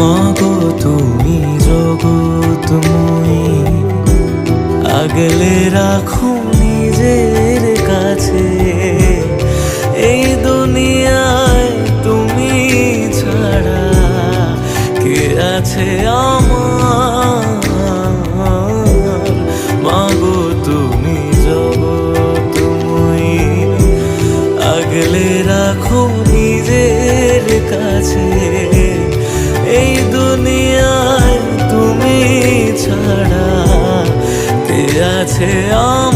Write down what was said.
মাগো তুমি জগৎময়ী, আগলে রাখো নিজের কাছে। এই দুনিয়ায় তুমি ছাড়া কে আছে আমার? মাগো তুমি জগৎময়ী, আগলে রাখো নিজের কাছে। এই দুনিয়ায় তুমি ছাড়া কে আছে আমার?